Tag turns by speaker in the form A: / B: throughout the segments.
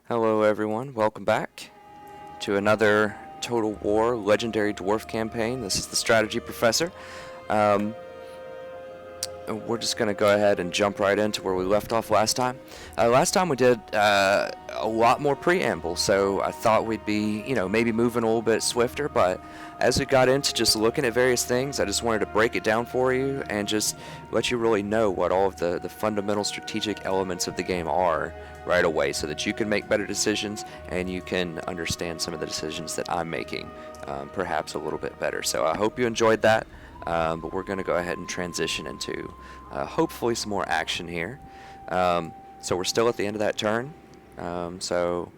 A: Hello everyone, welcome back to another Total War Legendary Dwarf campaign. This is the Strategy Professor. Um, we're just going to go ahead and jump right into where we left off last time. Last time we did a lot more preamble, so I thought we'd be, maybe moving a little bit swifter, but as we got into just looking at various things, I just wanted to break it down for you and just let you really know what all of the fundamental strategic elements of the game are right away so that you can make better decisions and you can understand some of the decisions that I'm making perhaps a little bit better. So I hope you enjoyed that. But we're going to go ahead and transition into hopefully some more action here. So we're still at the end of that turn. So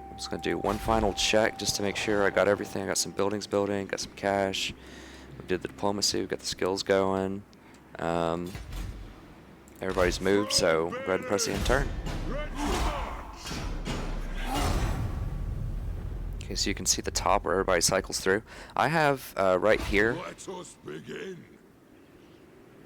A: I'm just going to do one final check just to make sure I got everything. I got some buildings building, got some cash. We did the diplomacy, we got the skills going. Everybody's moved, so go ahead and press the end turn. Okay, so you can see the top where everybody cycles through. I have right here.
B: Let us begin.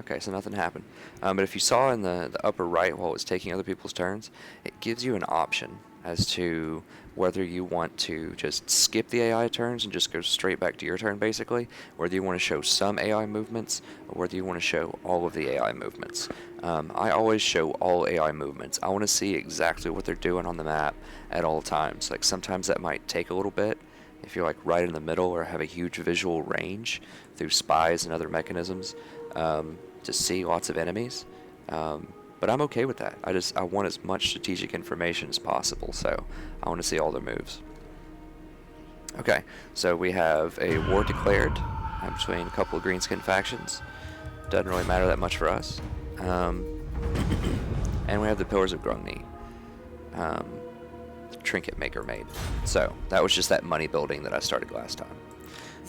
A: Okay, so nothing happened. But if you saw in the upper right while it was taking other people's turns, it gives you an option as to whether you want to just skip the AI turns and just go straight back to your turn, basically, whether you want to show some AI movements, or whether you want to show all of the AI movements. I always show all AI movements. I want to see exactly what they're doing on the map at all times. Like, sometimes that might take a little bit if you're like right in the middle or have a huge visual range through spies and other mechanisms to see lots of enemies. But I'm okay with that. I want as much strategic information as possible, so I want to see all their moves. Okay, so we have a war declared between a couple of Greenskin factions. Doesn't really matter that much for us. And we have the Pillars of Grungni. Trinket maker made. So that was just that money building that I started last time.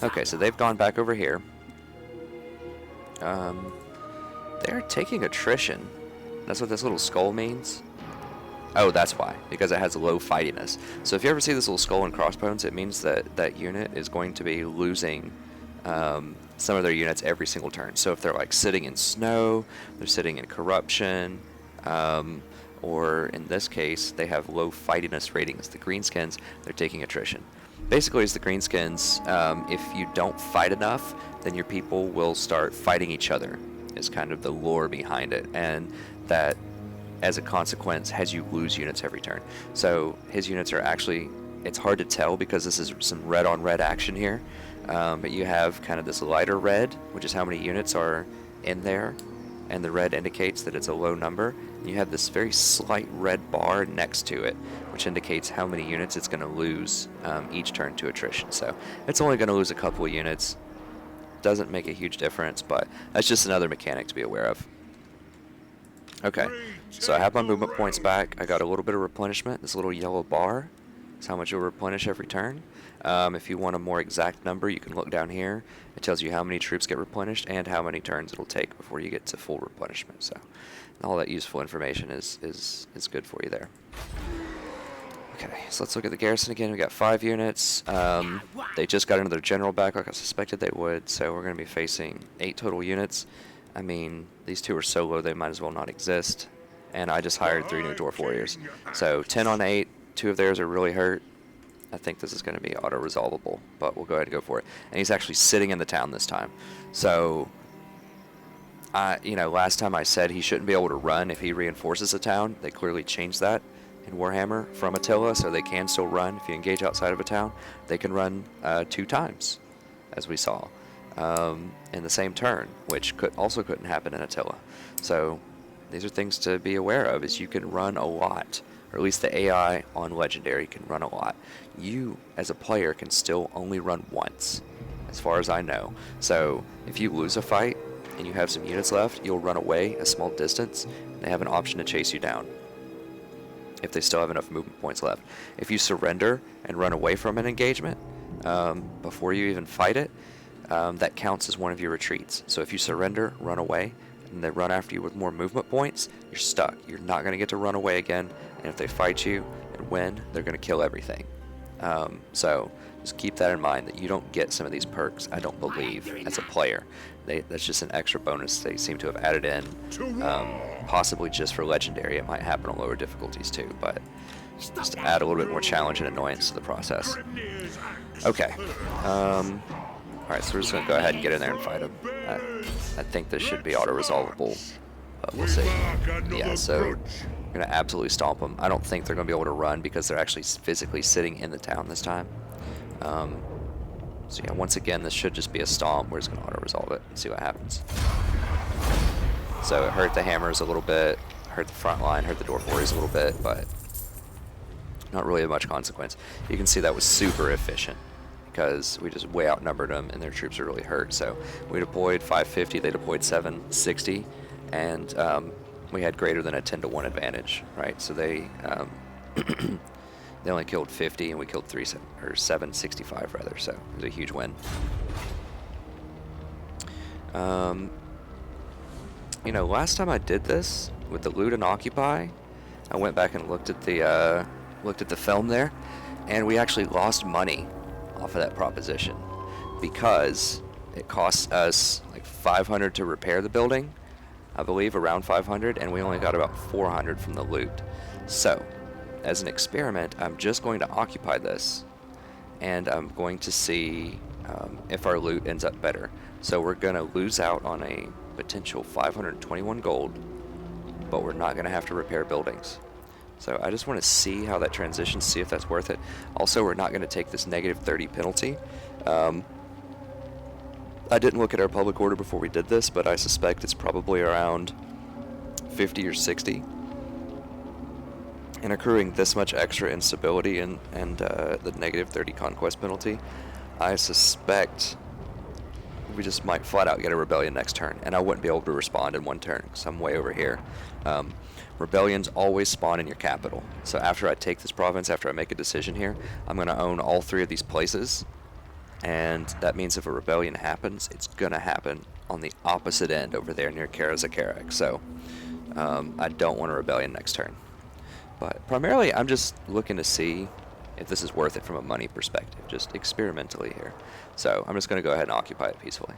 A: Okay, so they've gone back over here. They're taking attrition. That's what this little skull means. Oh, that's why, because it has low fightiness. So if you ever see this little skull and crossbones, it means that that unit is going to be losing some of their units every single turn. So if they're like sitting in snow, they're sitting in corruption, or in this case, they have low fightiness ratings. The Greenskins, they're taking attrition. Basically, as the Greenskins, if you don't fight enough, then your people will start fighting each other, is kind of the lore behind it. And that, as a consequence, has you lose units every turn. So his units are actually, it's hard to tell because this is some red on red action here. But you have kind of this lighter red, which is how many units are in there, and the red indicates that it's a low number. You have this very slight red bar next to it, which indicates how many units it's going to lose each turn to attrition. So it's only going to lose a couple of units. Doesn't make a huge difference, but that's just another mechanic to be aware of. Okay, so I have my movement points back. I got a little bit of replenishment. This little yellow bar is how much you'll replenish every turn. If you want a more exact number, you can look down here. It tells you how many troops get replenished and how many turns it'll take before you get to full replenishment. So all that useful information is good for you there. Okay, so let's look at the garrison again. We got 5 units. They just got another general back like I suspected they would, so we're going to be facing 8 total units. I mean, these 2 are so low they might as well not exist. And I just hired 3 new dwarf warriors. So 10 on 8, 2 of theirs are really hurt. I think this is going to be auto-resolvable, but we'll go ahead and go for it. And he's actually sitting in the town this time. So, last time I said he shouldn't be able to run if he reinforces a town. They clearly changed that in Warhammer from Attila, so they can still run. If you engage outside of a town, they can run 2 times, as we saw. In the same turn, which couldn't happen in Attila. So these are things to be aware of, is you can run a lot, or at least the AI on Legendary can run a lot. You, as a player, can still only run once, as far as I know. So if you lose a fight and you have some units left, you'll run away a small distance, and they have an option to chase you down if they still have enough movement points left. If you surrender and run away from an engagement before you even fight it, that counts as one of your retreats. So if you surrender, run away, and they run after you with more movement points, you're stuck. You're not going to get to run away again, and if they fight you and win, they're going to kill everything. So just keep that in mind, that you don't get some of these perks, I don't believe, as a player. That's just an extra bonus they seem to have added in, possibly just for legendary. It might happen on lower difficulties too, but just to add a little bit more challenge and annoyance to the process. Okay. Alright, so we're just going to go ahead and get in there and fight him. I think this should be auto-resolvable, but we'll see. Yeah, so we're going to absolutely stomp them. I don't think they're going to be able to run because they're actually physically sitting in the town this time. So yeah, once again, this should just be a stomp. We're just going to auto-resolve it and see what happens. So it hurt the hammers a little bit, hurt the front line, hurt the dwarf warriors a little bit, but not really of much consequence. You can see that was super efficient, because we just way outnumbered them and their troops are really hurt. So we deployed 550, they deployed 760, and we had greater than a 10-to-1 advantage, right? So they they only killed 50 and we killed 765 rather. So it was a huge win. You know, last time I did this with the loot and occupy, I went back and looked at the film there, and we actually lost money off of that proposition because it costs us like 500 to repair the building, I believe around 500, and we only got about 400 from the loot. So as an experiment, I'm just going to occupy this, and I'm going to see if our loot ends up better. So we're going to lose out on a potential 521 gold, but we're not going to have to repair buildings. So I just want to see how that transitions, see if that's worth it. Also, we're not going to take this -30 penalty. I didn't look at our public order before we did this, but I suspect it's probably around 50 or 60. And accruing this much extra instability and the -30 conquest penalty, I suspect we just might flat out get a rebellion next turn, and I wouldn't be able to respond in one turn because I'm way over here. Rebellions always spawn in your capital. So after I take this province, after I make a decision here, I'm going to own all 3 of these places, and that means if a rebellion happens, it's going to happen on the opposite end over there near Karazakarak. So I don't want a rebellion next turn. But primarily, I'm just looking to see if this is worth it from a money perspective, just experimentally here. So I'm just going to go ahead and occupy it peacefully.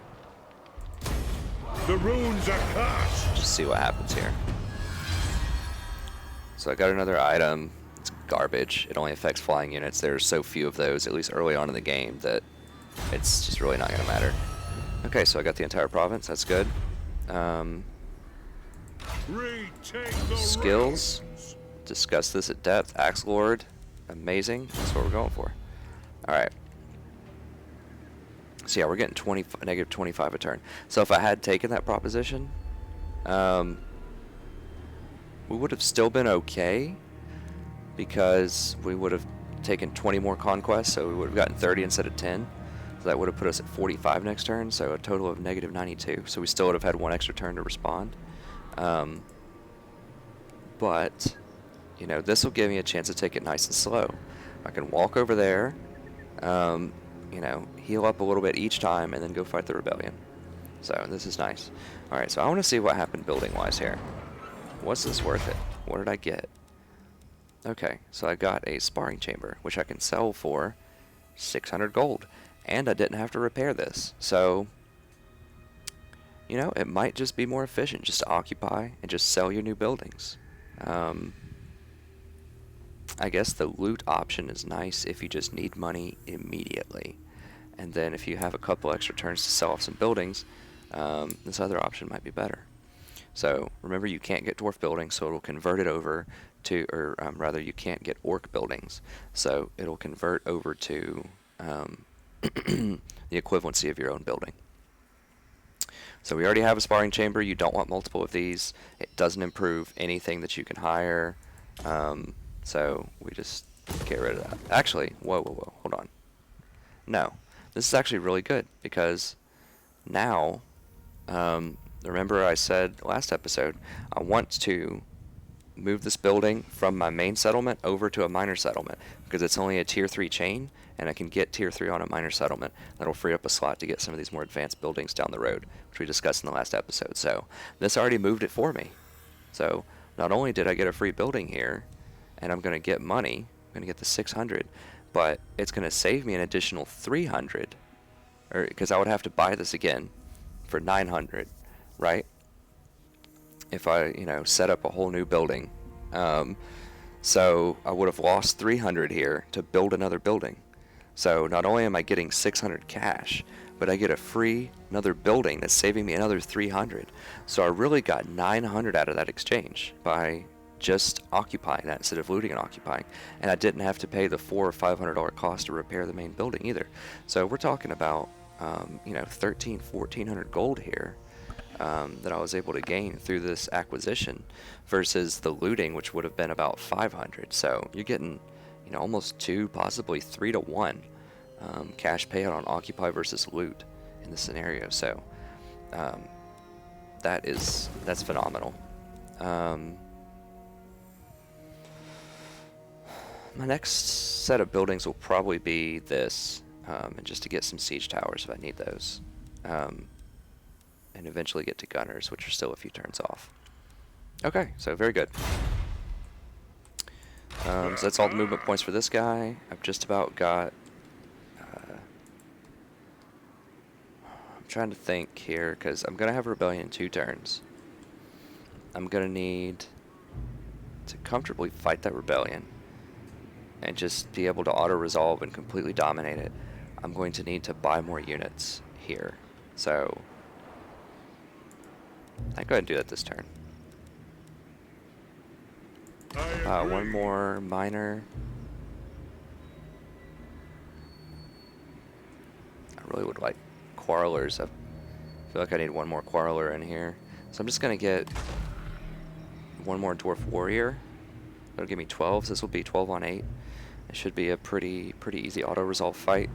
B: The runes are cast.
A: Just see what happens here. So I got another item. It's garbage. It only affects flying units. There's so few of those, at least early on in the game, that it's just really not going to matter. Okay, so I got the entire province. That's good. Skills. Discuss this at depth. Axe Lord. Amazing. That's what we're going for. Alright. So yeah, we're getting -25 a turn. So if I had taken that proposition, we would have still been okay, because we would have taken 20 more conquests, so we would have gotten 30 instead of 10. So that would have put us at 45 next turn, so a total of -92. So we still would have had 1 extra turn to respond. But, you know, this will give me a chance to take it nice and slow. I can walk over there, you know, heal up a little bit each time, and then go fight the rebellion. So this is nice. Alright, so I want to see what happened building-wise here. Was this worth it? What did I get? Okay, so I got a sparring chamber, which I can sell for 600 gold. And I didn't have to repair this. So, you know, it might just be more efficient just to occupy and just sell your new buildings. I guess the loot option is nice if you just need money immediately. And then if you have a couple extra turns to sell off some buildings, this other option might be better. So remember, you can't get dwarf buildings, so it'll convert it over to, or rather you can't get orc buildings, so it'll convert over to the equivalency of your own building. So we already have a sparring chamber. You don't want multiple of these. It doesn't improve anything that you can hire. So we just get rid of that. Actually, whoa, hold on. No, this is actually really good, because now, remember I said last episode, I want to move this building from my main settlement over to a minor settlement, because it's only a tier 3 chain, and I can get tier 3 on a minor settlement. That'll free up a slot to get some of these more advanced buildings down the road, which we discussed in the last episode. So this already moved it for me. So not only did I get a free building here, and I'm going to get money, I'm going to get the 600, but it's going to save me an additional 300, or because I would have to buy this again for 900, right? If I, you know, set up a whole new building. So I would have lost 300 here to build another building. So not only am I getting 600 cash, but I get a free another building that's saving me another 300. So I really got 900 out of that exchange by just occupying that instead of looting and occupying. And I didn't have to pay the $400 or $500 cost to repair the main building either. So we're talking about, you know, 1400 gold here. That I was able to gain through this acquisition versus the looting, which would have been about 500. So you're getting, you know, almost 2, possibly 3 to 1 cash payout on occupy versus loot in this scenario. So that's phenomenal. My next set of buildings will probably be this, and just to get some siege towers if I need those. And eventually get to gunners, which are still a few turns off. Okay, so very good. So that's all the movement points for this guy. I've just about got... I'm trying to think here, because I'm going to have Rebellion in 2 turns. I'm going to need to comfortably fight that Rebellion and just be able to auto-resolve and completely dominate it. I'm going to need to buy more units here. So... I'll go ahead and do that this turn. One more miner. I really would like quarrelers. I feel like I need one more quarreler in here. So I'm just going to get one more dwarf warrior. That'll give me 12. So this will be 12 on 8. It should be a pretty easy auto-resolve fight.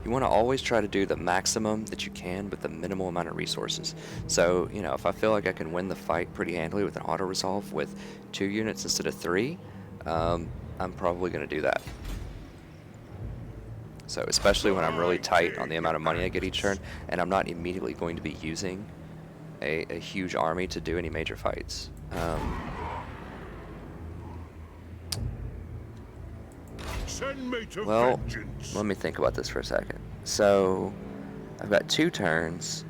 A: You want to always try to do the maximum that you can with the minimal amount of resources. So, you know, if I feel like I can win the fight pretty handily with an auto-resolve with 2 units instead of 3, I'm probably going to do that. So, especially when I'm really tight on the amount of money I get each turn, and I'm not immediately going to be using a huge army to do any major fights. Well, let me think about this for a second. So, I've got 2 turns.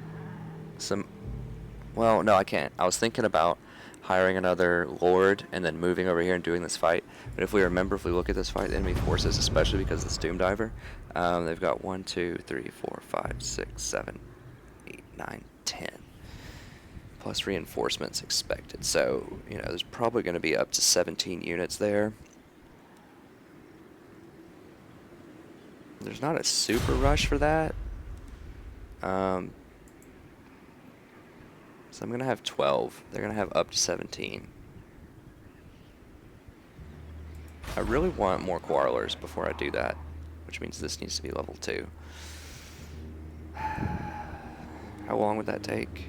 A: Well, no, I can't. I was thinking about hiring another lord and then moving over here and doing this fight. But if we remember, if we look at this fight, the enemy forces, especially because of this Doom Diver, they've got 1, 2, 3, 4, 5, 6, 7, 8, 9, 10. Plus reinforcements expected. So, you know, there's probably going to be up to 17 units there. There's not a super rush for that. So I'm going to have 12. They're going to have up to 17. I really want more quarrelers before I do that, which means this needs to be level 2. How long would that take?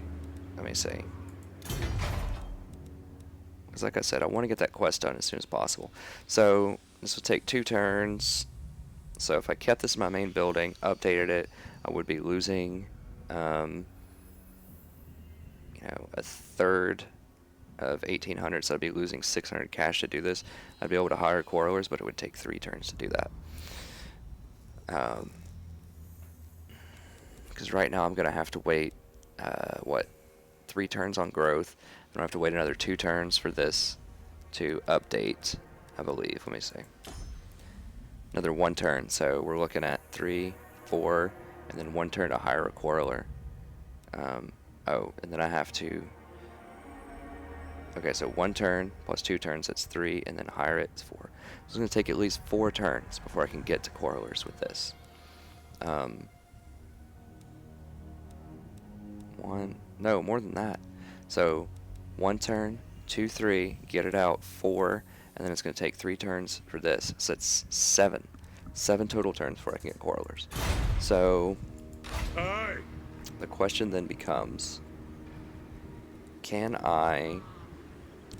A: Let me see. Because like I said, I want to get that quest done as soon as possible. So this will take 2 turns. So if I kept this in my main building, updated it, I would be losing, you know, a third of 1,800. So I'd be losing 600 cash to do this. I'd be able to hire quarrelers, but it would take 3 turns to do that. Because right now I'm going to have to wait, 3 turns on growth. I'm going to have to wait another 2 turns for this to update, I believe. Let me see. Another 1 turn, so we're looking at 3, 4, and then 1 turn to hire a quarreler. Oh, and then I have to... Okay, so 1 turn plus 2 turns, that's 3, and then hire it, it's 4. So it's going to take at least 4 turns before I can get to quarrelers with this. 1... No, more than that. So 1 turn, 2, 3, get it out, 4... and then it's going to take 3 turns for this. So it's 7. 7 total turns before I can get quarrelers. So the question then becomes, can I...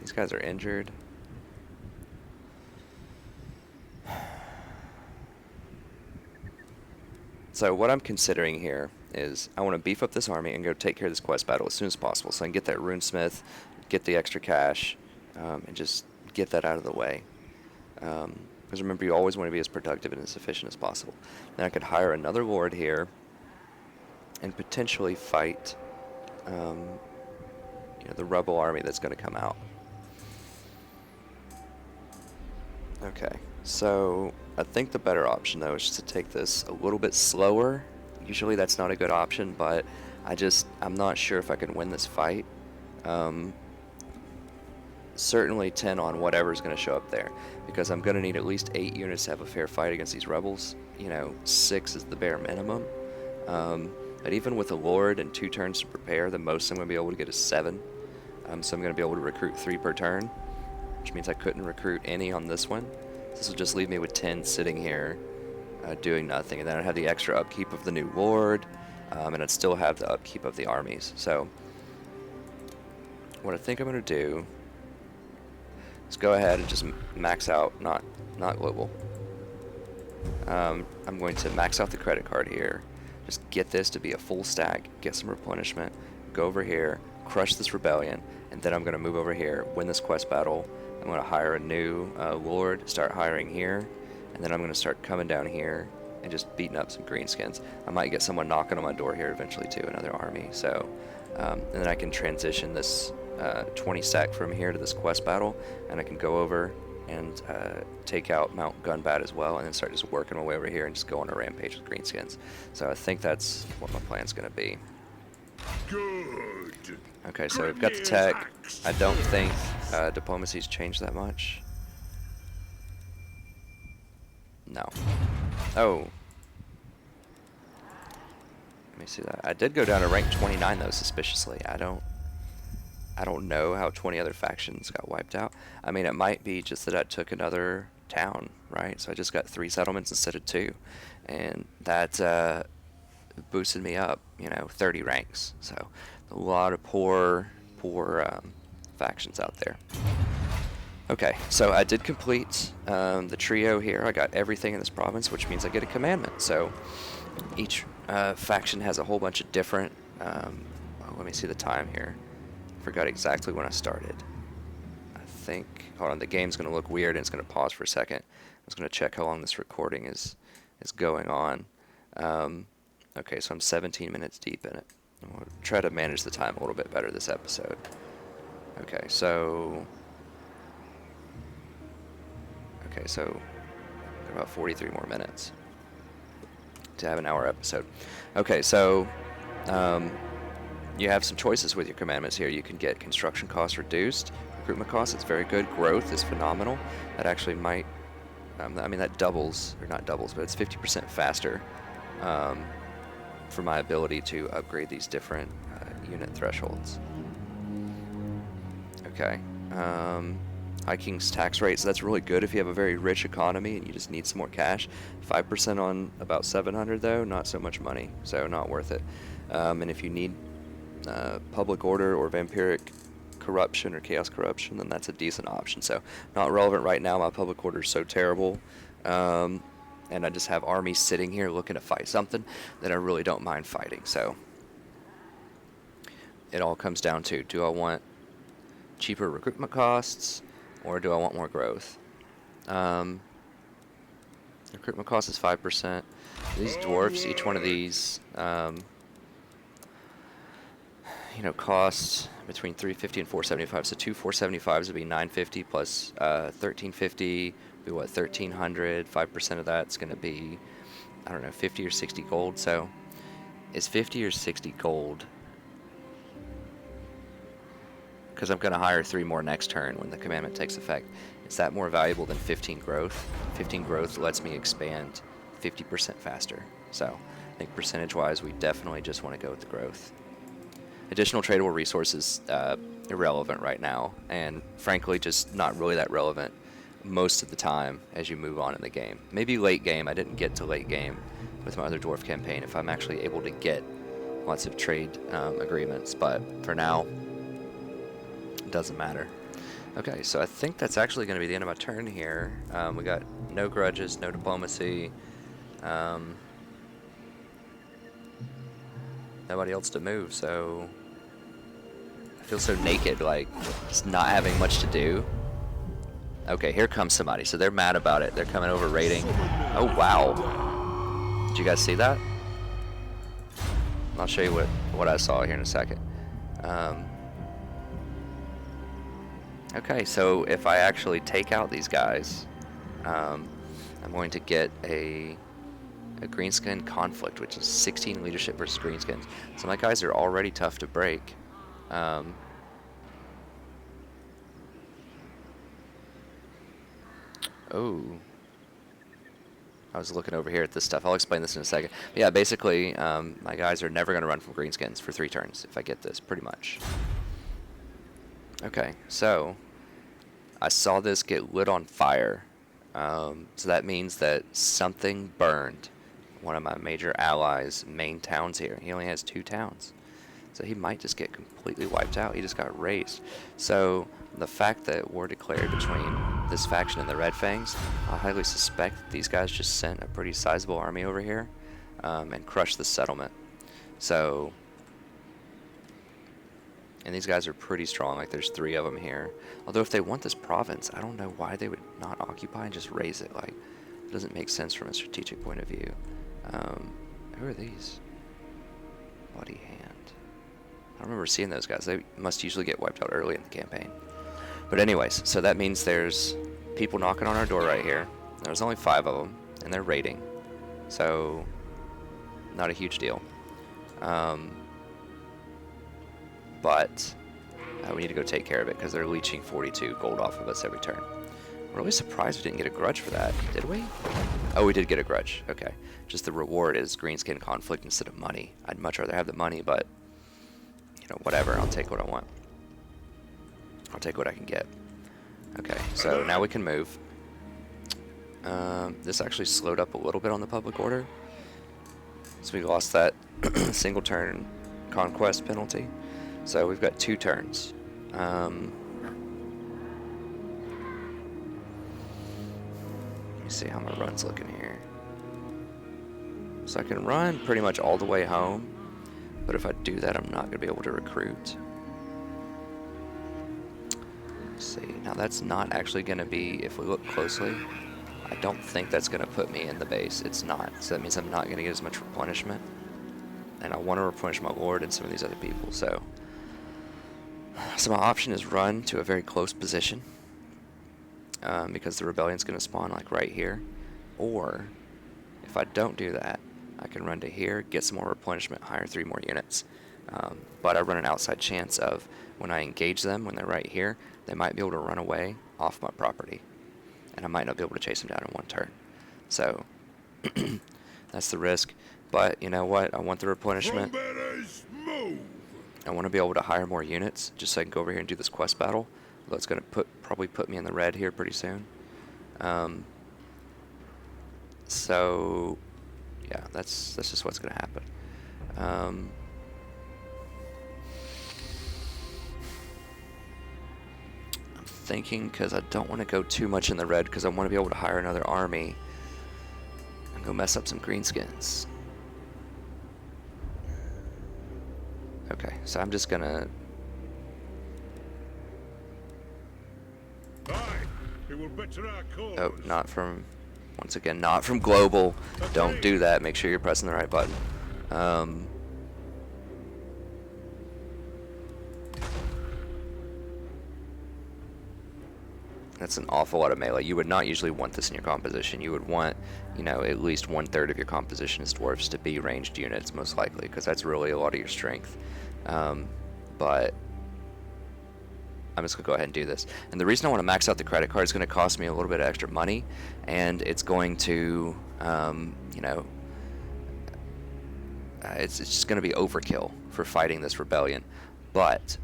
A: These guys are injured. So what I'm considering here is I want to beef up this army and go take care of this quest battle as soon as possible so I can get that runesmith, get the extra cash, and just get that out of the way. Because remember, you always want to be as productive and as efficient as possible. Then I could hire another lord here and potentially fight the rebel army that's going to come out. Okay, so I think the better option though is just to take this a little bit slower. Usually that's not a good option, but I'm not sure if I can win this fight. Certainly 10 on whatever's going to show up there, because I'm going to need at least 8 units to have a fair fight against these rebels. 6 is the bare minimum. But even with a lord and 2 turns to prepare, the most I'm going to be able to get is 7. So I'm going to be able to recruit 3 per turn, which means I couldn't recruit any on this one. This will just leave me with 10 sitting here doing nothing, and then I'd have the extra upkeep of the new lord, and I'd still have the upkeep of the armies. So what I think I'm going to do is go ahead and just max out, not global. I'm going to max out the credit card here, just get this to be a full stack, get some replenishment, go over here, crush this rebellion, and then I'm going to move over here, win this quest battle. I'm going to hire a new lord, start hiring here, and then I'm going to start coming down here and just beating up some greenskins. I might get someone knocking on my door here eventually too, another army. So, and then I can transition this 20 stack from here to this quest battle, and I can go over and take out Mount Gunbat as well, and then start just working my way over here and just go on a rampage with greenskins. So I think that's what my plan's going to be.
B: Good.
A: Okay, so we've got the tech. I don't think diplomacy's changed that much. No. Oh. Let me see that. I did go down to rank 29 though, suspiciously. I don't know how 20 other factions got wiped out. I mean, it might be just that I took another town, right? So I just got 3 settlements instead of 2, and that boosted me up, 30 ranks. So a lot of poor factions out there. Okay, so I did complete the trio here. I got everything in this province, which means I get a commandment. So each faction has a whole bunch of different. Let me see the time here. Forgot exactly when I started. I think. Hold on, the game's going to look weird and it's going to pause for a second. I was going to check how long this recording is going on. Okay, so I'm 17 minutes deep in it. I'll try to manage the time a little bit better this episode. Okay, so got about 43 more minutes to have an hour episode. Okay, so you have some choices with your commandments here. You can get construction costs reduced, recruitment costs, it's very good. Growth is phenomenal. That actually might, that doubles, or not doubles, but it's 50% faster for my ability to upgrade these different unit thresholds. Okay. High King's tax rate, so that's really good if you have a very rich economy and you just need some more cash. 5% on about 700 though, not so much money, so not worth it. And if you need public order or vampiric corruption or chaos corruption, then that's a decent option. So not relevant right now. My public order is so terrible, and I just have armies sitting here looking to fight something that I really don't mind fighting. So it all comes down to, do I want cheaper recruitment costs or do I want more growth? Recruitment cost is 5%. These dwarfs, each one of these costs between 350 and 475. So 2 475s would be 950 plus 1350 would be what, 1300. 5% of that's going to be, I don't know, 50 or 60 gold. So is 50 or 60 gold? Because I'm going to hire 3 more next turn when the commandment takes effect. Is that more valuable than 15 growth? 15 growth lets me expand 50% faster. So I think percentage-wise, we definitely just want to go with the growth. Additional tradable resources, irrelevant right now, and frankly, just not really that relevant most of the time as you move on in the game. Maybe late game. I didn't get to late game with my other dwarf campaign if I'm actually able to get lots of trade agreements, but for now, it doesn't matter. Okay, so I think that's actually going to be the end of my turn here. We got no grudges, no diplomacy. Nobody else to move, so I feel so naked, like just not having much to do. Okay, here comes somebody. So they're mad about it. They're coming over raiding. Oh, wow. Did you guys see that? I'll show you what I saw here in a second. Okay, so if I actually take out these guys, I'm going to get a Greenskin conflict, which is 16 leadership versus Greenskins. So my guys are already tough to break. Oh. I was looking over here at this stuff. I'll explain this in a second. But yeah, basically, my guys are never going to run from Greenskins for 3 turns if I get this, pretty much. Okay, so I saw this get lit on fire. So that means that something burned one of my major allies' main towns here. He only has 2 towns. So he might just get completely wiped out. He just got razed. So the fact that war declared between this faction and the Red Fangs, I highly suspect that these guys just sent a pretty sizable army over here and crushed the settlement. So, and these guys are pretty strong. Like there's 3 of them here. Although if they want this province, I don't know why they would not occupy and just raise it. Like, it doesn't make sense from a strategic point of view. Who are these? Bloody Hand. I don't remember seeing those guys. They must usually get wiped out early in the campaign. But anyways, so that means there's people knocking on our door right here. There's only 5 of them, and they're raiding. So, not a huge deal. But we need to go take care of it because they're leeching 42 gold off of us every turn. I'm really surprised we didn't get a grudge for that, did we? Oh, we did get a grudge. Okay. Just the reward is Greenskin conflict instead of money. I'd much rather have the money, but, you know, whatever. I'll take what I want. I'll take what I can get. Okay, so now we can move. This actually slowed up a little bit on the public order. So we lost that single turn conquest penalty. So we've got 2 turns. Let me see how my run's looking here. So I can run pretty much all the way home, but if I do that, I'm not going to be able to recruit. Let's see. Now that's not actually going to be, if we look closely, I don't think that's going to put me in the base. It's not. So that means I'm not going to get as much replenishment. And I want to replenish my lord and some of these other people. So my option is run to a very close position. Because the rebellion's going to spawn like right here. Or if I don't do that, I can run to here, get some more replenishment, hire 3 more units. But I run an outside chance of when I engage them, when they're right here, they might be able to run away off my property. And I might not be able to chase them down in 1 turn. So that's the risk. But you know what? I want the replenishment. I want to be able to hire more units just so I can go over here and do this quest battle. Although it's going to probably put me in the red here pretty soon. So yeah, that's just what's going to happen. I'm thinking because I don't want to go too much in the red because I want to be able to hire another army and go mess up some greenskins. Okay, so I'm just gonna. Oh, not from. Once again, not from global. Don't do that. Make sure you're pressing the right button. That's an awful lot of melee. You would not usually want this in your composition. You would want, you know, at least 1/3 of your composition as dwarfs to be ranged units, most likely, because that's really a lot of your strength. But I'm just going to go ahead and do this. And the reason I want to max out the credit card is going to cost me a little bit of extra money, and it's going to, you know, it's just going to be overkill for fighting this rebellion. But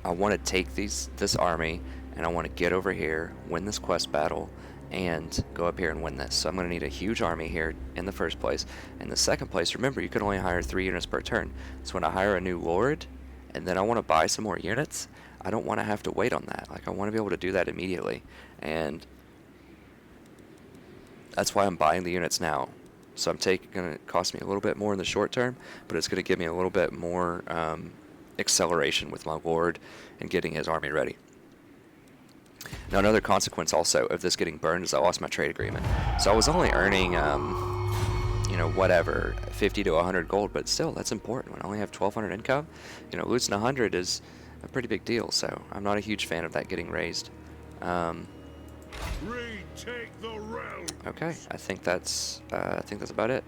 A: I want to take this army, and I want to get over here, win this quest battle, and go up here and win this. So I'm going to need a huge army here in the first place. In the second place, remember, you can only hire 3 units per turn. So when I hire a new lord, and then I want to buy some more units, I don't want to have to wait on that. Like, I want to be able to do that immediately. And that's why I'm buying the units now. So I'm going to cost me a little bit more in the short term, but it's going to give me a little bit more acceleration with my lord and getting his army ready. Now another consequence also of this getting burned is I lost my trade agreement. So I was only earning, you know, whatever, 50 to 100 gold, but still, that's important. When I only have 1,200 income, you know, losing 100 is a pretty big deal. So I'm not a huge fan of that getting raised.
B: Retake the realm.
A: Okay, I think that's about it.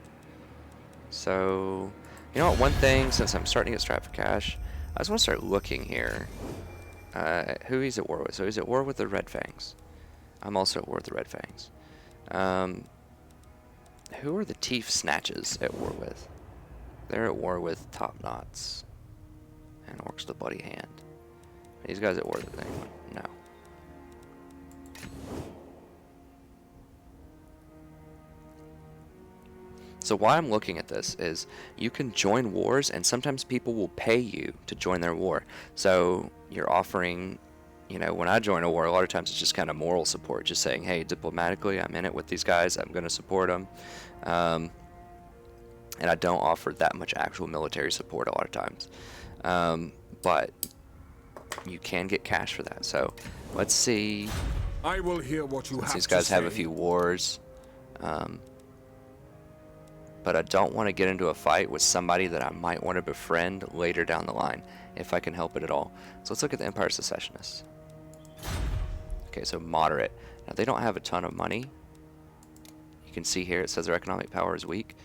A: So, you know what? One thing, since I'm starting to get strapped for cash, I just want to start looking here. Who he's at war with. So he's at war with the Red Fangs. I'm also at war with the Red Fangs. Who are the Teeth Snatches at war with? They're at war with Top Knots and Orcs the Bloody Hand. These guys at war with anyone? No. So why I'm looking at this is you can join wars, and sometimes people will pay you to join their war. So you're offering, you know, when I join a war, a lot of times it's just kind of moral support, just saying, hey, diplomatically, I'm in it with these guys, I'm going to support them. And I don't offer that much actual military support a lot of times. But you can get cash for that. So let's see.
B: I will hear what you have to say.
A: These guys have a few wars. But I don't want to get into a fight with somebody that I might want to befriend later down the line, if I can help it at all. So let's look at the Empire Secessionists. Okay, so moderate. Now, they don't have a ton of money. You can see here it says their economic power is weak,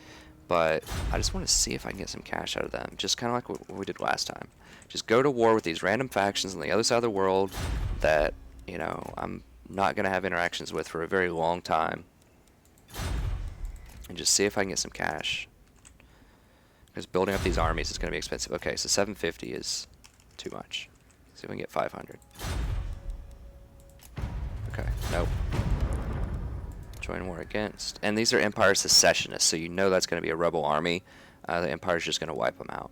A: but I just want to see if I can get some cash out of them, just kind of like what we did last time. Just go to war with these random factions on the other side of the world that, you know, I'm not going to have interactions with for a very long time. And just see if I can get some cash. Because building up these armies is going to be expensive. Okay, so 750 is too much. See if we can get 500. Okay, nope. Join war against. And these are Empire Secessionists, so you know that's going to be a rebel army. The Empire's just going to wipe them out.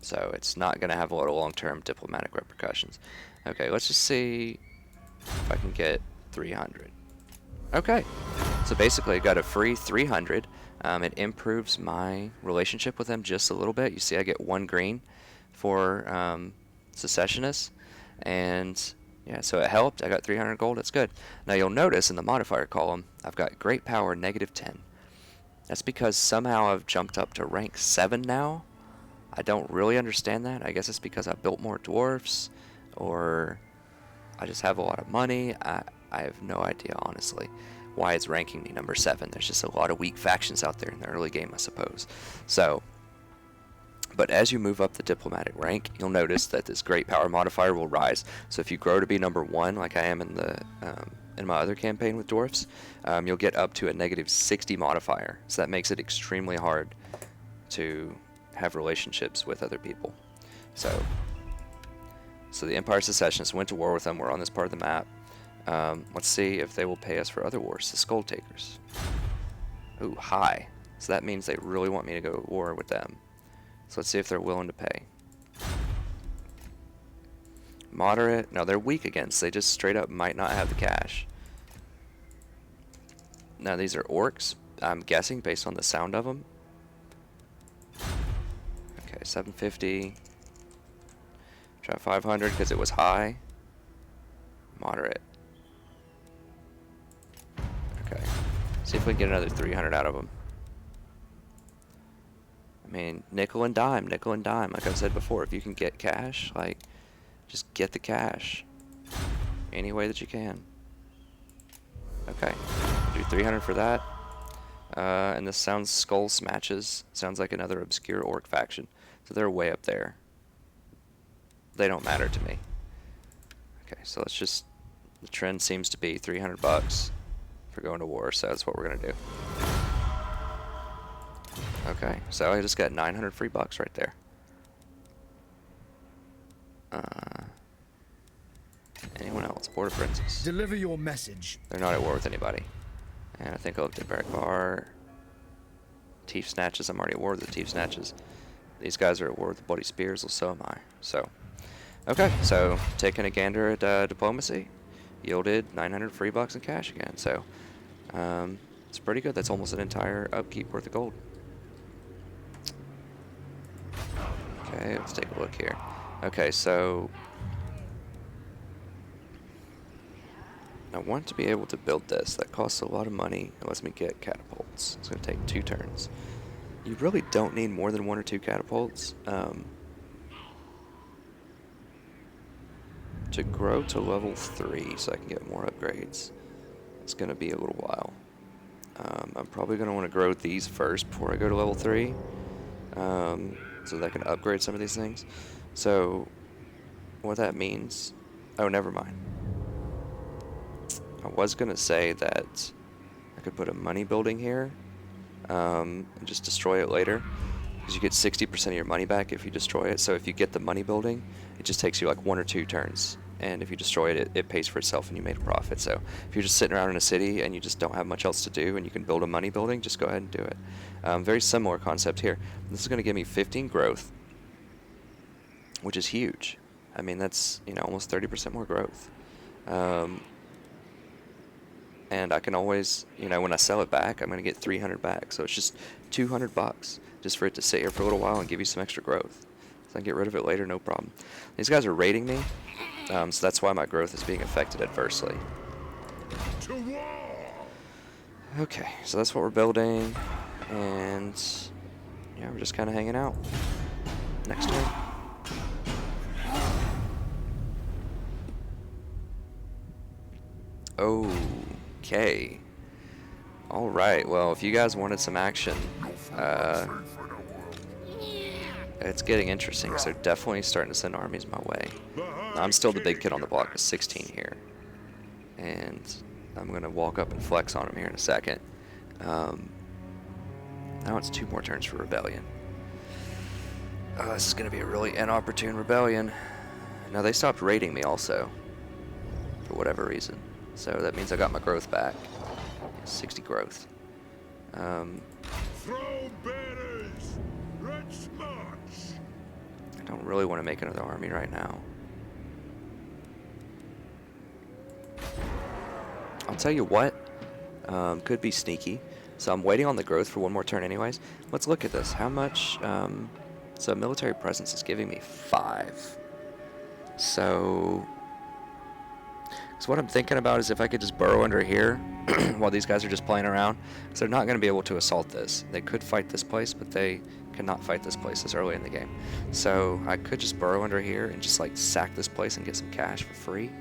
A: So it's not going to have a lot of long-term diplomatic repercussions. Okay, let's just see if I can get 300. Okay, so basically I got a free 300. It improves my relationship with them just a little bit. You see I get 1 green for secessionists, and yeah, so it helped. I got 300 gold. That's good. Now you'll notice in the modifier column I've got great power -10. That's because somehow I've jumped up to rank 7 now. I don't really understand that. I guess it's because I built more dwarfs, or I just have a lot of money. I have no idea, honestly, why it's ranking me number 7. There's just a lot of weak factions out there in the early game, I suppose. So, but as you move up the diplomatic rank, you'll notice that this great power modifier will rise. So if you grow to be number 1, like I am in my other campaign with dwarfs, you'll get up to a -60 modifier. So that makes it extremely hard to have relationships with other people. So the Empire Secessionists went to war with them. We're on this part of the map. Let's see if they will pay us for other wars. The Skull Takers. Ooh, high. So that means they really want me to go to war with them. So let's see if they're willing to pay. Moderate. No, they're weak against. They just straight up might not have the cash. Now these are orcs, I'm guessing, based on the sound of them. Okay, 750. Try 500 because it was high. Moderate. Okay. See if we can get another 300 out of them. I mean, nickel and dime, like I've said before. If you can get cash, like, just get the cash. Any way that you can. Okay. Do 300 for that. And this sounds Skull Smatches. Sounds like another obscure orc faction. So they're way up there. They don't matter to me. Okay, so let's just... The trend seems to be 300 bucks for going to war, so that's what we're going to do. Okay, so I just got 900 free bucks right there. Anyone else? Border Princes.
C: Deliver your message.
A: They're not at war with anybody. And I think I looked at Barrack Bar. Teeth Snatches. I'm already at war with the Teeth Snatches. These guys are at war with the Bloody Spears, well, so am I. So, okay, so taking a gander at diplomacy yielded 900 free bucks in cash again. So, it's pretty good. That's almost an entire upkeep worth of gold. Okay, let's take a look here. Okay, so I want to be able to build this. That costs a lot of money. It lets me get catapults. It's going to take 2 turns. You really don't need more than 1 or 2 catapults. To grow to level 3 so I can get more upgrades, it's going to be a little while. I'm probably going to want to grow these first before I go to level 3, so that I can upgrade some of these things. So what that means... Oh, never mind. I was going to say that I could put a money building here and just destroy it later, because you get 60% of your money back if you destroy it. So if you get the money building, it just takes you like 1 or 2 turns. And if you destroy it, it pays for itself and you made a profit. So if you're just sitting around in a city and you just don't have much else to do and you can build a money building, just go ahead and do it. Very similar concept here. This is going to give me 15 growth, which is huge. I mean, that's, you know, almost 30% more growth. And I can always, you know, when I sell it back, I'm going to get 300 back. So it's just $200 just for it to sit here for a little while and give you some extra growth. So I can get rid of it later, no problem. These guys are raiding me. So that's why my growth is being affected adversely. Okay, so that's what we're building, and yeah, we're just kind of hanging out. Next turn. Okay. All right. Well, if you guys wanted some action, it's getting interesting. So definitely starting to send armies my way. I'm still the big kid on the block with 16 here, and I'm gonna walk up and flex on him here in a second. Now it's 2 more turns for rebellion. This is gonna be a really inopportune rebellion. Now they stopped raiding me also, for whatever reason. So that means I got my growth back. 60 growth.
B: Throw banners. Let's march.
A: I don't really want to make another army right now. I'll tell you what, could be sneaky. So I'm waiting on the growth for 1 more turn anyways. Let's look at this. How much, so military presence is giving me 5. So what I'm thinking about is if I could just burrow under here while these guys are just playing around, because they're not going to be able to assault this. They could fight this place, but they cannot fight this place this early in the game. So I could just burrow under here and just like sack this place and get some cash for free.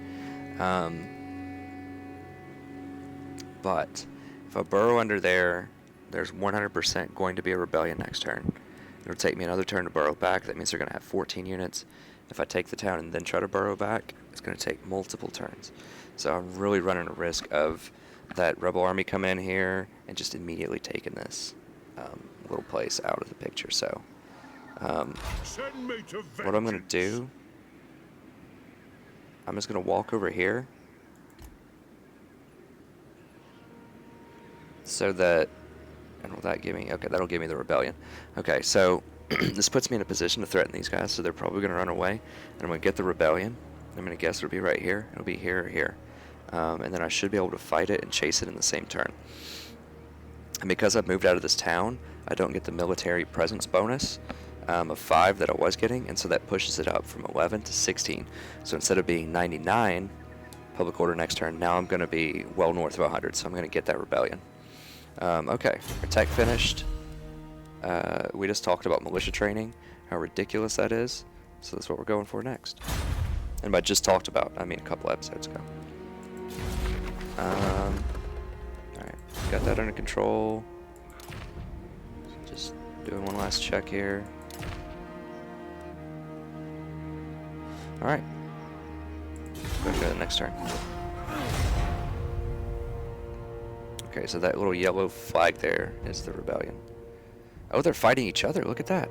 A: But if I burrow under there, there's 100% going to be a rebellion next turn. It'll take me another turn to burrow back. That means they're going to have 14 units. If I take the town and then try to burrow back, it's going to take multiple turns. So I'm really running a risk of that rebel army come in here and just immediately taking this little place out of the picture. So what I'm going to do, I'm just going to walk over here so that, and will that give me, okay, that'll give me the rebellion. Okay, so this puts me in a position to threaten these guys, so they're probably going to run away, and I'm going to get the rebellion. I'm going to guess it'll be right here. It'll be here or here. And then I should be able to fight it and chase it in the same turn. And because I've moved out of this town, I don't get the military presence bonus of 5 that I was getting, and so that pushes it up from 11 to 16. So instead of being 99 public order next turn, now I'm going to be well north of 100, so I'm going to get that rebellion. Okay, our tech finished. We just talked about militia training, how ridiculous that is, so that's what we're going for next. And by just talked about, I mean a couple episodes ago. Alright, got that under control. Just doing one last check here. Alright. Go to the next turn. Okay, so that little yellow flag there is the rebellion. Oh, they're fighting each other. Look at that.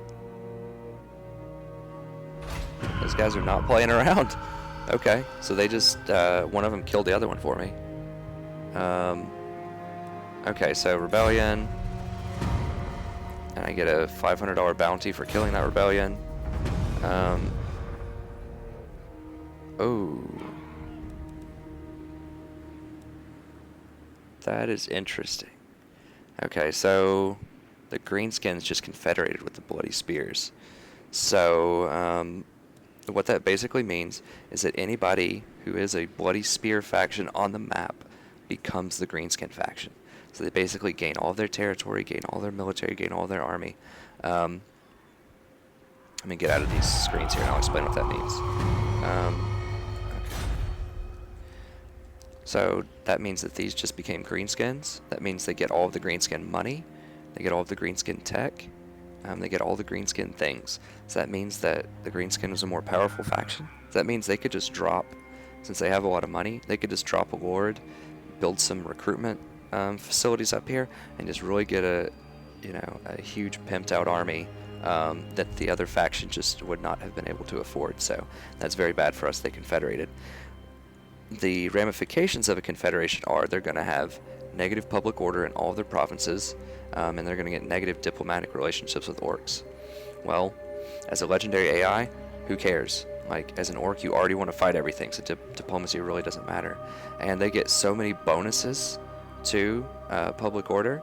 A: Those guys are not playing around. Okay, so they just, one of them killed the other one for me. Okay, so rebellion. And I get a $500 bounty for killing that rebellion. Oh. That is interesting. Okay, so the Greenskins just confederated with the Bloody Spears. So what that basically means is that anybody who is a bloody spear faction on the map, becomes the Greenskin faction. So they basically gain all of their territory, gain all their military, gain all their army. Let me get out of these screens here and I'll explain what that means. Okay. So that means that these just became Greenskins. That means they get all of the Greenskin money, they get all of the Greenskin tech, they get all the Greenskin things. So that means that the Greenskin is a more powerful faction. So that means they could just drop, since they have a lot of money, they could just drop a lord, build some recruitment facilities up here, and just really get a huge pimped out army that the other faction just would not have been able to afford. So that's very bad for us. They confederated. The ramifications of a confederation are they're going to have negative public order in all of their provinces, and they're going to get negative diplomatic relationships with orcs. Well, as a legendary AI, who cares? Like, as an orc, you already want to fight everything, so diplomacy really doesn't matter. And they get so many bonuses to public order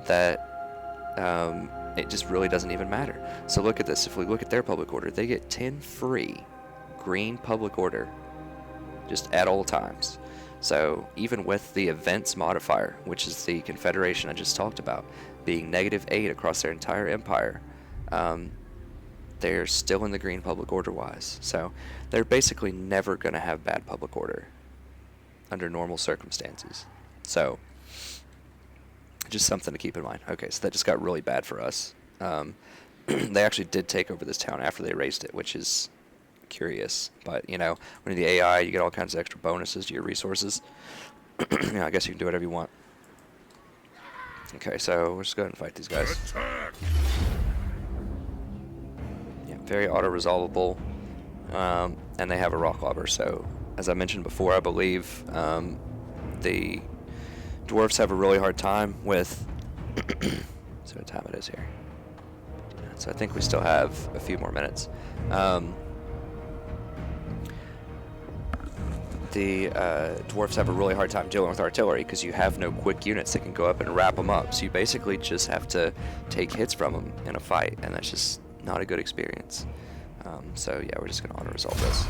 A: that it just really doesn't even matter. So look at this. If we look at their public order, they get 10 free green public order just at all times. So even with the events modifier, which is the confederation I just talked about, being -8 across their entire empire, they're still in the green public order wise. So they're basically never going to have bad public order under normal circumstances. So just something to keep in mind. Okay, so that just got really bad for us. They actually did take over this town after they raised it, which is curious. But, when you're the AI, you get all kinds of extra bonuses to your resources. I guess you can do whatever you want. Okay, so let's go ahead and fight these guys.
B: Attack!
A: Yeah, very auto-resolvable. And they have a rock lobber. So, as I mentioned before, I believe the dwarfs have a really hard time with... so what time it is here? So I think we still have a few more minutes. The dwarfs have a really hard time dealing with artillery because you have no quick units that can go up and wrap them up. So you basically just have to take hits from them in a fight, and that's just not a good experience. So yeah, we're just going to auto-resolve this.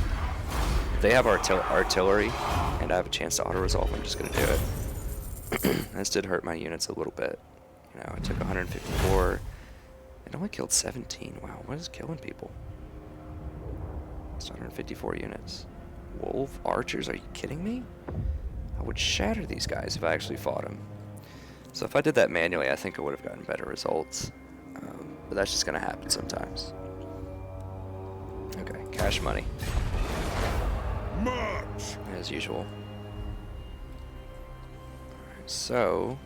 A: If they have artillery and I have a chance to auto-resolve, I'm just going to do it. This did hurt my units a little bit. I took 154. It only killed 17. Wow, what is killing people? It's 154 units. Wolf archers? Are you kidding me? I would shatter these guys if I actually fought them. So if I did that manually, I think I would have gotten better results. But that's just going to happen sometimes. Okay, cash money.
B: March!
A: As usual. Alright, so...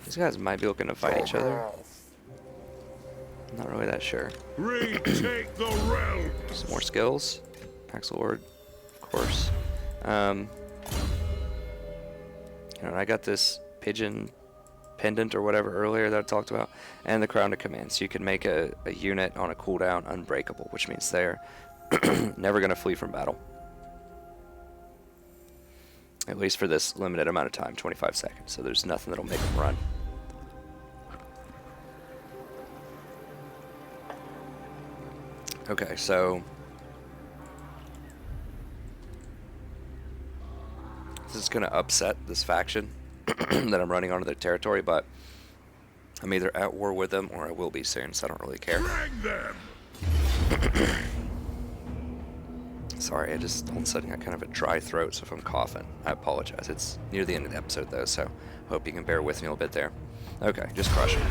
A: these guys might be looking to fight each other. I'm not really that sure.
B: Retake the realm!
A: Some more skills. Axel Lord, of course. I got this pigeon pendant or whatever earlier that I talked about, and the crown to command. So you can make a unit on a cooldown unbreakable, which means they're never going to flee from battle. At least for this limited amount of time, 25 seconds. So there's nothing that'll make them run. Okay, so this is going to upset this faction that I'm running onto their territory, but I'm either at war with them or I will be soon, so I don't really care.
B: Bring them!
A: Sorry, I just all of a sudden got kind of a dry throat, so if I'm coughing, I apologize. It's near the end of the episode, though, so hope you can bear with me a little bit there. Okay, just crush them.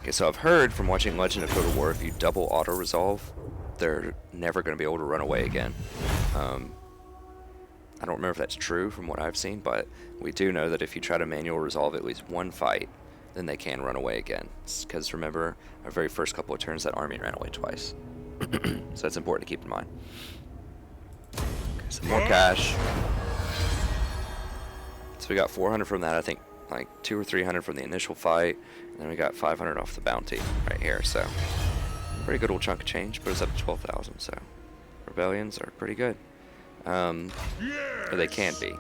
A: Okay, so I've heard from watching Legend of Total War, if you double auto-resolve, they're never going to be able to run away again. I don't remember if that's true from what I've seen, but we do know that if you try to manual resolve at least one fight, then they can run away again. Because remember, our very first couple of turns, that army ran away twice. So that's important to keep in mind. Okay, some more cash. So we got 400 from that, I think like 200 or 300 from the initial fight, and then we got 500 off the bounty right here. So pretty good old chunk of change, put us up to 12,000. So rebellions are pretty good. Or they can be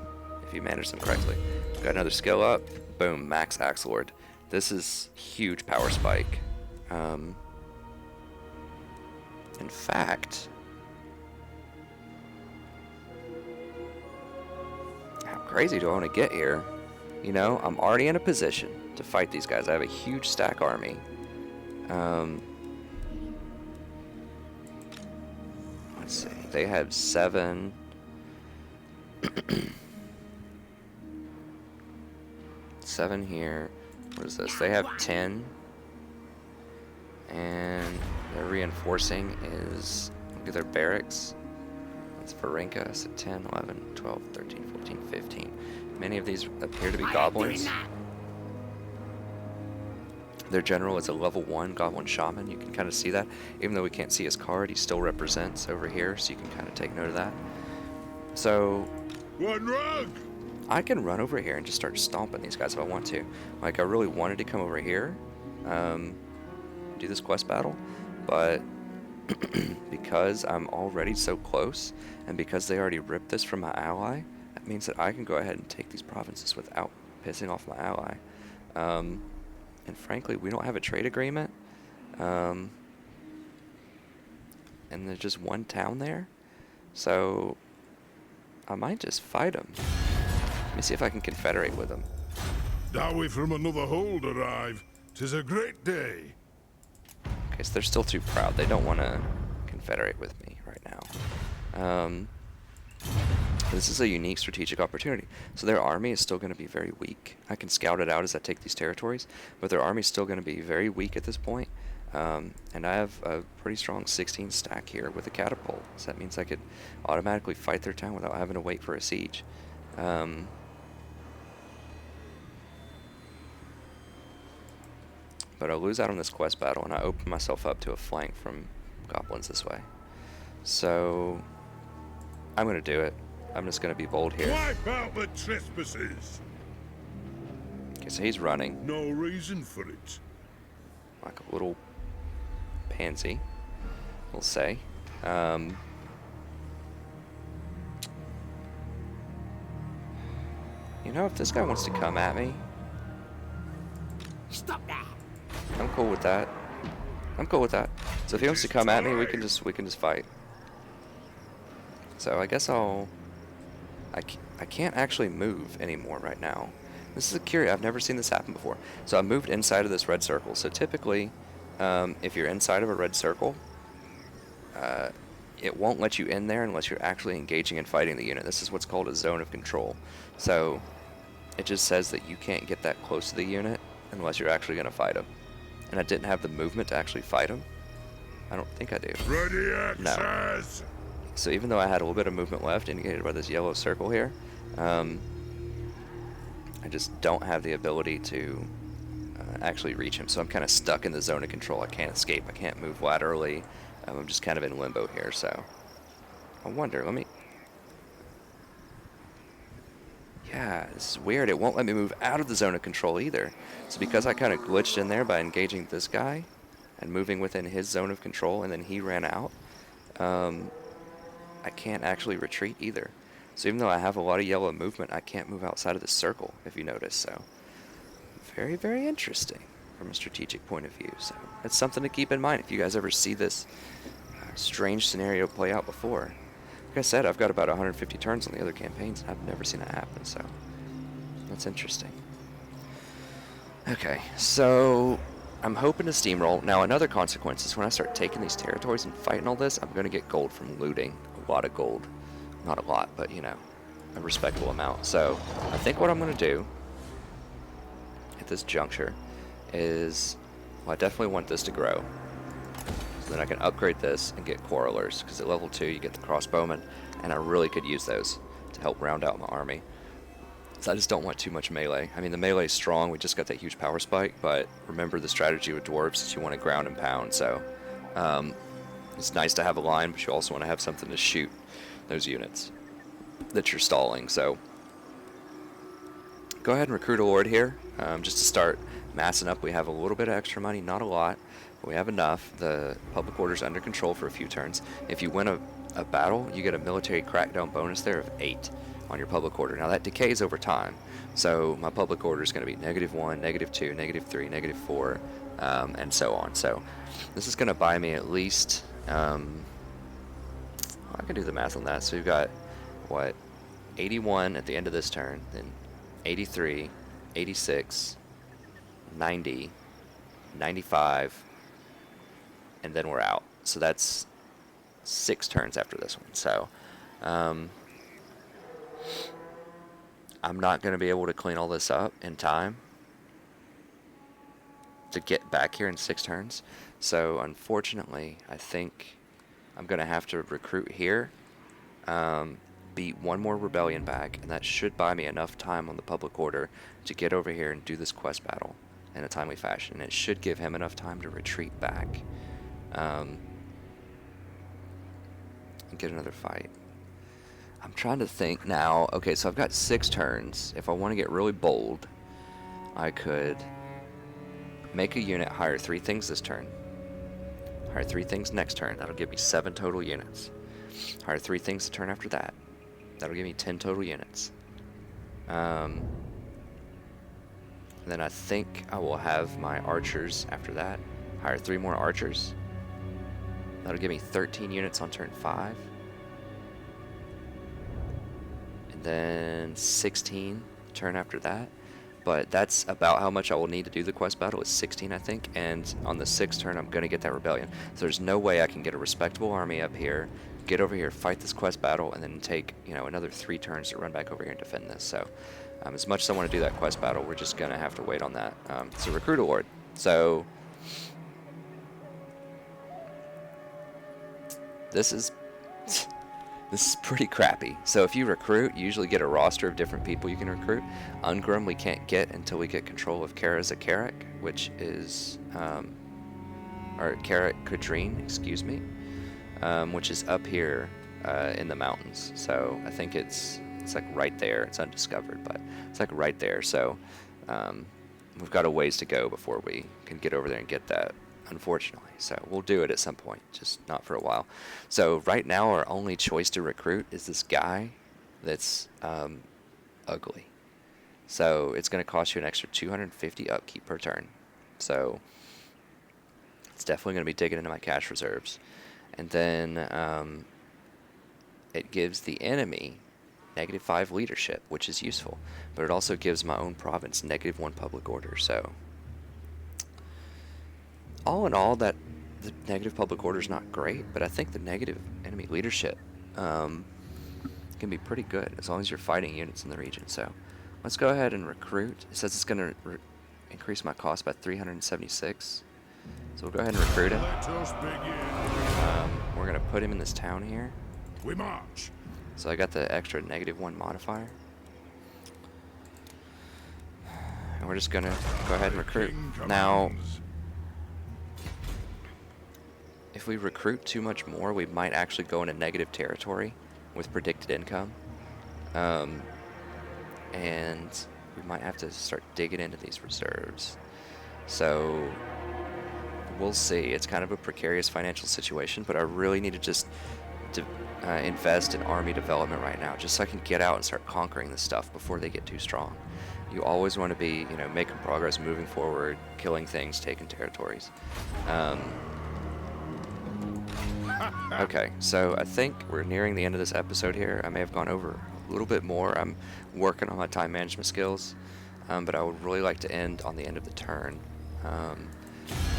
A: if you manage them correctly. Got another skill up. Boom, max axe lord. This is huge power spike. And In fact, how crazy do I want to get here? You know, I'm already in a position to fight these guys. I have a huge stack army. Let's see. They have 7. 7 here. What is this? They have 10. And their reinforcing is, look at their barracks. That's Varenka, so 10, 11, 12, 13, 14, 15. Many of these appear to be goblins. Their general is a level 1 goblin shaman. You can kind of see that. Even though we can't see his card, he still represents over here, so you can kind of take note of that. So
B: One rug.
A: I can run over here and just start stomping these guys if I want to. Like, I really wanted to come over here, do this quest battle, but because I'm already so close, and because they already ripped this from my ally, that means that I can go ahead and take these provinces without pissing off my ally. And frankly, we don't have a trade agreement, and there's just one town there, so I might just fight them. Let me see if I can confederate with them.
B: Now we from another hold arrive. 'Tis a great day.
A: Okay, so they're still too proud. They don't want to confederate with me right now. This is a unique strategic opportunity. So their army is still going to be very weak. I can scout it out as I take these territories, but their army is still going to be very weak at this point. And I have a pretty strong 16 stack here with a catapult. So that means I could automatically fight their town without having to wait for a siege. But I lose out on this quest battle, and I open myself up to a flank from goblins this way. So I'm going to do it. I'm just going to be bold here.
B: Wipe out the trespassers.
A: Okay, so he's running
B: No reason for it.
A: like a little pansy, we'll say. You know, if this guy wants to come at me,
C: Stop that!
A: I'm cool with that. I'm cool with that. So if he wants to come at me, we can just fight. So I guess I can't actually move anymore right now. This is a curious. I've never seen this happen before. So I moved inside of this red circle. So typically, if you're inside of a red circle, it won't let you in there unless you're actually engaging and fighting the unit. This is what's called a zone of control. So it just says that you can't get that close to the unit unless you're actually going to fight them. And I didn't have the movement to actually fight them. I don't think I do.
B: Ready,
A: No.
B: access.
A: So even though I had a little bit of movement left, indicated by this yellow circle here, I just don't have the ability to actually reach him. So I'm kind of stuck in the zone of control. I can't escape. I can't move laterally. I'm just kind of in limbo here. So I wonder, yeah, this is weird. It won't let me move out of the zone of control either. So because I kind of glitched in there by engaging this guy and moving within his zone of control, and then he ran out, I can't actually retreat either. So even though I have a lot of yellow movement, I can't move outside of the circle, if you notice. So very, very interesting from a strategic point of view. So it's something to keep in mind if you guys ever see this strange scenario play out before. Like I said, I've got about 150 turns on the other campaigns, and I've never seen it happen, so that's interesting. Okay, so I'm hoping to steamroll. Now, another consequence is when I start taking these territories and fighting all this, I'm going to get gold from looting. A lot of gold. Not a lot, but, you know, a respectable amount. So I think what I'm going to do at this juncture is, well, I definitely want this to grow. So then I can upgrade this and get quarrelers, because at level 2 you get the crossbowmen, and I really could use those to help round out my army. So I just don't want too much melee. I mean, the melee is strong, we just got that huge power spike, but remember the strategy with dwarves is you want to ground and pound, so it's nice to have a line, but you also want to have something to shoot those units that you're stalling. So go ahead and recruit a lord here, just to start massing up. We have a little bit of extra money, not a lot, but we have enough. The public order's under control for a few turns. If you win a battle, you get a military crackdown bonus there of 8 on your public order. Now that decays over time, so my public order is going to be -1, -2, -3, -4, and so on. So this is going to buy me at least I can do the math on that. So we've got, what, 81 at the end of this turn, then 83, 86, 90, 95, and then we're out. So that's 6 turns after this one. So I'm not going to be able to clean all this up in time to get back here in 6 turns. So unfortunately, I think I'm going to have to recruit here, beat one more rebellion back, and that should buy me enough time on the public order to get over here and do this quest battle in a timely fashion. And it should give him enough time to retreat back and get another fight. I'm trying to think now. Okay, so I've got 6 turns. If I want to get really bold, I could make a unit, hire 3 things this turn, hire 3 things next turn. That'll give me 7 total units. Hire 3 things the turn after that. That'll give me 10 total units. Then I think I will have my archers after that. Hire 3 more archers. That'll give me 13 units on turn 5. And then 16 turn after that. But that's about how much I will need to do the quest battle, is 16, I think. And on the 6th turn, I'm going to get that rebellion. So there's no way I can get a respectable army up here, get over here, fight this quest battle, and then take, you know, another 3 turns to run back over here and defend this. So as much as I want to do that quest battle, we're just going to have to wait on that. It's a recruit award. So this is pretty crappy. So if you recruit, you usually get a roster of different people you can recruit. Ungrim we can't get until we get control of Kara's Carrick, which is, or Carrick Kadreen, excuse me, which is up here in the mountains. So I think it's like right there. It's undiscovered, but it's like right there. So we've got a ways to go before we can get over there and get that, unfortunately. So we'll do it at some point, just not for a while. So right now our only choice to recruit is this guy that's ugly. So it's going to cost you an extra 250 upkeep per turn. So it's definitely going to be digging into my cash reserves. And then it gives the enemy -5 leadership, which is useful. But it also gives my own province -1 public order. So all in all, that the negative public order is not great, but I think the negative enemy leadership can be pretty good as long as you're fighting units in the region. So let's go ahead and recruit. It says it's going to increase my cost by 376. So we'll go ahead and recruit him.
B: Let us begin.
A: We're going to put him in this town here.
B: We march.
A: So I got the extra -1 modifier. And we're just going to go ahead and recruit. Now, if we recruit too much more, we might actually go into negative territory with predicted income. And we might have to start digging into these reserves. So we'll see. It's kind of a precarious financial situation, but I really need to just invest in army development right now, just so I can get out and start conquering this stuff before they get too strong. You always want to be, you know, making progress, moving forward, killing things, taking territories. Okay, so I think we're nearing the end of this episode here. I may have gone over a little bit more. I'm working on my time management skills, but I would really like to end on the end of the turn.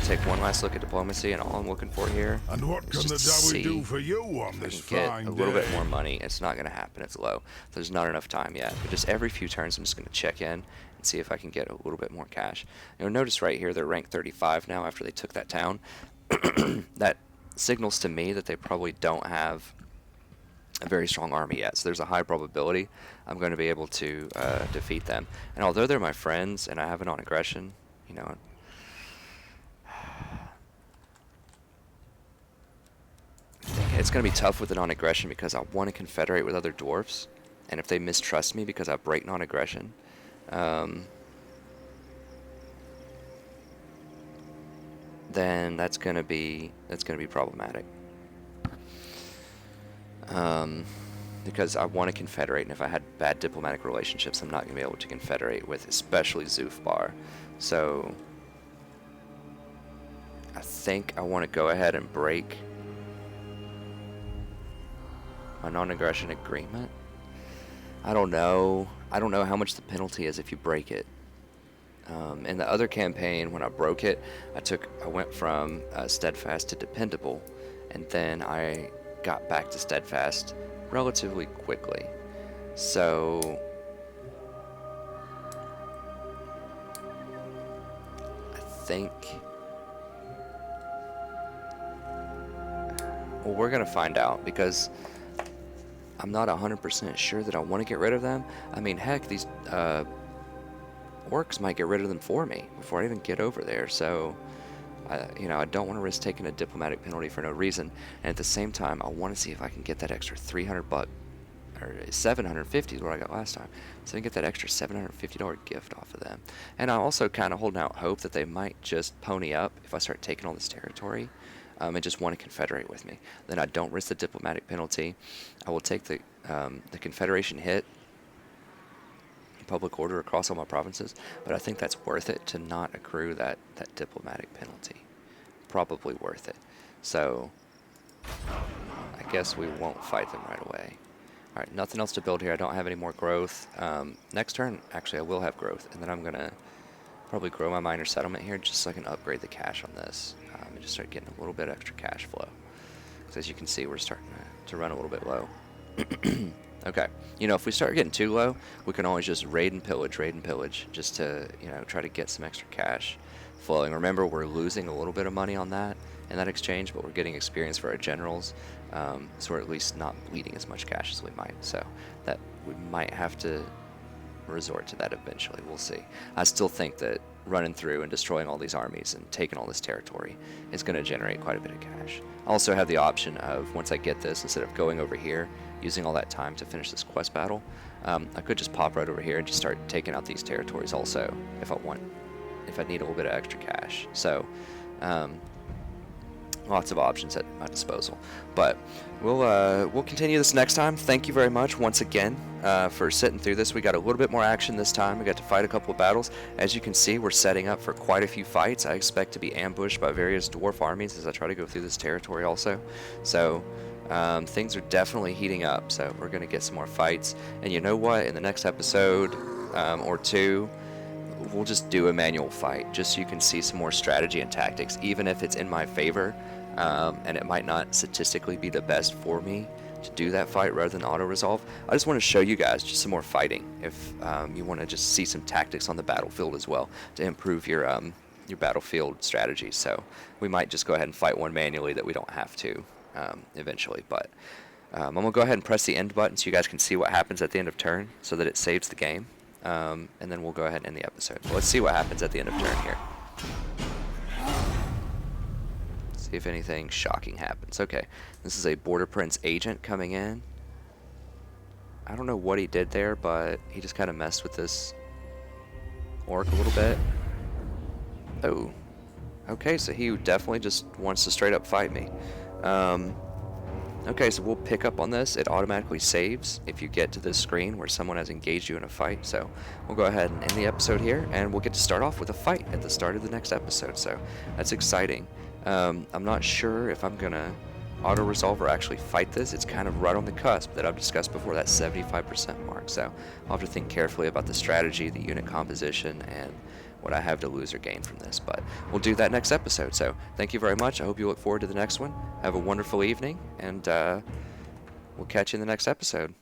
A: Take one last look at diplomacy, and all I'm looking for here
B: And what
A: is
B: can the
A: just to
B: Dawi
A: see
B: do for you on
A: if I
B: this
A: can get
B: fine
A: a little bit
B: day?
A: more money. It's not going to happen. It's low. There's not enough time yet. But just every few turns, I'm just going to check in and see if I can get a little bit more cash. You'll notice right here they're ranked 35 now after they took that town. That signals to me that they probably don't have a very strong army yet. So there's a high probability I'm going to be able to defeat them. And although they're my friends and I have it on aggression, you know, it's going to be tough with the non-aggression because I want to confederate with other dwarfs, and if they mistrust me because I break non-aggression, then that's going to be problematic. Because I want to confederate, and if I had bad diplomatic relationships, I'm not going to be able to confederate with, especially Zufbar. So I think I want to go ahead and break A non-aggression agreement? I don't know. I don't know how much the penalty is if you break it. In the other campaign, when I broke it, I went from steadfast to dependable, and then I got back to steadfast relatively quickly. So I think, well, we're gonna find out, because I'm not 100% sure that I want to get rid of them. I mean, heck, these orcs might get rid of them for me before I even get over there. So, you know, I don't want to risk taking a diplomatic penalty for no reason. And at the same time, I want to see if I can get that extra 300 bucks, or 750 is what I got last time. So I can get that extra $750 gift off of them. And I'm also kind of holding out hope that they might just pony up if I start taking all this territory. And just want to confederate with me. Then I don't risk the diplomatic penalty. I will take the confederation hit, public order across all my provinces, but I think that's worth it to not accrue that diplomatic penalty. Probably worth it. So I guess we won't fight them right away. All right, nothing else to build here. I don't have any more growth. Next turn, actually, I will have growth, and then I'm gonna probably grow my minor settlement here just so I can upgrade the cash on this. And just start getting a little bit extra cash flow. Because as you can see, we're starting to run a little bit low. Okay, you know, if we start getting too low, we can always just raid and pillage, just to, you know, try to get some extra cash flowing. Remember, we're losing a little bit of money on that in that exchange, but we're getting experience for our generals, so we're at least not bleeding as much cash as we might. So that we might have to resort to that eventually. We'll see. I still think that running through and destroying all these armies and taking all this territory is going to generate quite a bit of cash. I also have the option of, once I get this, instead of going over here, using all that time to finish this quest battle, I could just pop right over here and just start taking out these territories also, if I need a little bit of extra cash. So lots of options at my disposal. But we'll continue this next time. Thank you very much once again for sitting through this. We got a little bit more action this time. We got to fight a couple of battles. As you can see, we're setting up for quite a few fights. I expect to be ambushed by various dwarf armies as I try to go through this territory also. So things are definitely heating up. So we're going to get some more fights. And you know what? In the next episode or two, we'll just do a manual fight just so you can see some more strategy and tactics, even if it's in my favor. And it might not statistically be the best for me to do that fight rather than auto-resolve. I just want to show you guys just some more fighting if you want to just see some tactics on the battlefield as well to improve your battlefield strategies. So we might just go ahead and fight one manually that we don't have to eventually. But I'm going to go ahead and press the end button so you guys can see what happens at the end of turn so that it saves the game. And then we'll go ahead and end the episode. So let's see what happens at the end of turn here. See if anything shocking happens. Okay, this is a Border Prince agent coming in. I don't know what he did there, but he just kind of messed with this orc a little bit. Oh, okay, so he definitely just wants to straight up fight me. Okay, so we'll pick up on this. It automatically saves if you get to this screen where someone has engaged you in a fight. So we'll go ahead and end the episode here, and we'll get to start off with a fight at the start of the next episode. So that's exciting. I'm not sure if I'm going to auto-resolve or actually fight this. It's kind of right on the cusp that I've discussed before, that 75% mark. So I'll have to think carefully about the strategy, the unit composition, and what I have to lose or gain from this. But we'll do that next episode. So thank you very much. I hope you look forward to the next one. Have a wonderful evening, and we'll catch you in the next episode.